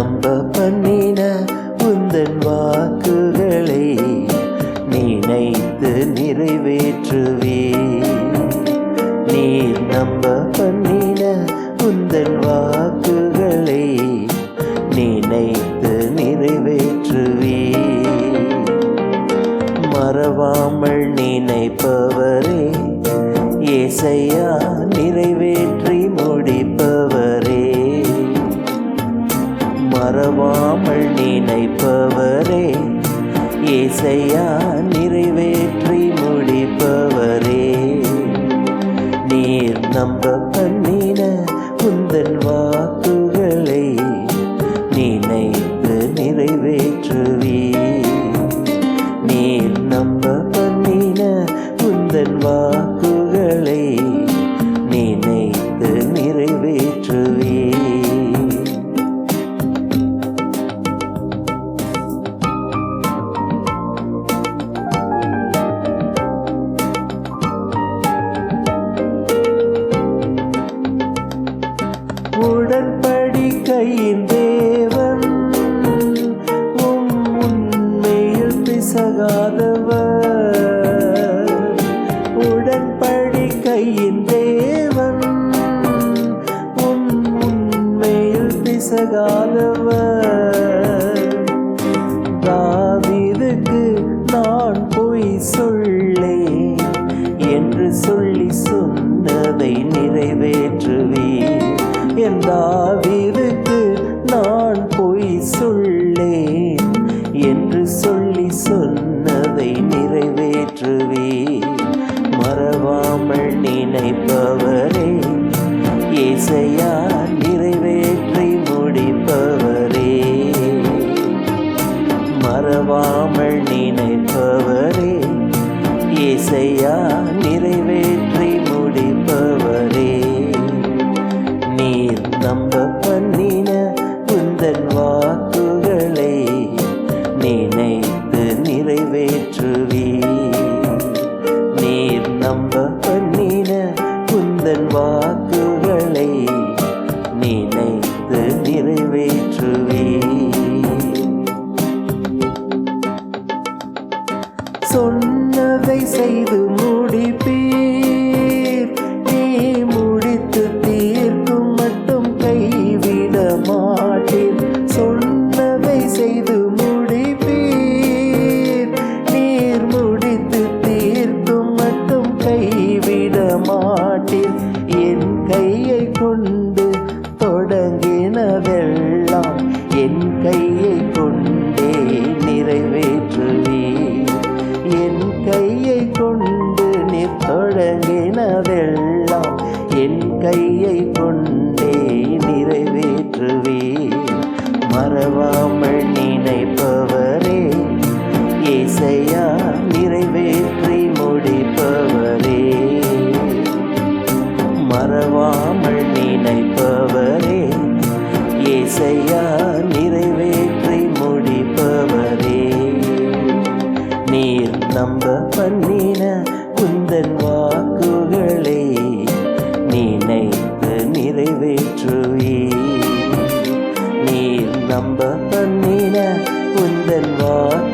நம்ப பண்ணின உந்தன் வாக்குகளை நினைத்து நிறைவேற்றுவே. நீர் நம்ப பண்ணின உந்தன் வாக்குகளை நினைத்து நிறைவேற்றுவே. மறவாமல் நினைப்பவரே ஏசையா, நிறைவேற்றி முடிப்பவரே. மறவாமல் நினைப்பவரே ஏசையா, நிறைவேற்றி முடிப்பவரே. நீர் நம்ப பண்ணின உந்தன் வாக்குகளை நினைத்து நிறைவேற்றுவே. நீர் நம்ப பண்ணின உந்தன் வாக்குகளை நினைத்து நிறைவேற்றுவே. உடன்படிக்கையின் தேவன் உண்மையில் பிசகாதவர். உடன்படிக்கையின் தேவன் உண்மையில் பிசகாதவர். தாவீதுக்கு நான் பொய் சொல்லேன் என்று சொல்லி சொன்னதை நிறைவேற்றுவே. என் தாவீதுக்கு நான் பொய் சொல்லேன் என்று சொல்லி சொன்னதை நிறைவேற்றுவே. மறவாமல் நினைப்பவரே ஏசையா, நிறைவேற்றி முடிப்பவரே. மறவாமல் நினைப்பவரே ஏசையா, நிறைவேற்றி முடிப்பவரே. நீர் நம்ப பண்ணின உந்தன் வாக்குகளை நினைத்து நிறைவேற்றுவே. நீர் நம்ப பண்ணின உந்தன் வாக்குகளை நினைத்து நிறைவேற்றுவே. சொன்னதை செய்து முடிப்பீர். நீ முடித்து தீர்க்கும் மட்டும் கைவிட மாட்டீர். சொன்னதை செய்து முடிப்பீர். நீர் முடித்து தீர்க்கும் மட்டும் கைவிட மாட்டீர். என் கையை கொண்டு தொடங்கினதெல்லாம் என் கையை கொண்டே நிறைவேற்றுவே. என் கையை கொண்டு நீர் தொடங்கினதெல்லாம் என் கையை கொண்டே நிறைவேற்றுவே. மறவாமல் நினைப்பவரே ஏசையா, நிறைவேற்றி முடிப்பவரே. மறவாமல் நினைப்பவரே ஏசையா, நிறைவேற்றி முடிப்பவரே. நீர் நம்ப பண்ணின உந்தன் வாக்குகளை நினைத்து நிறைவேற்றுவே. நீர் நம்ப பண்ணின உந்தன் வாக்கு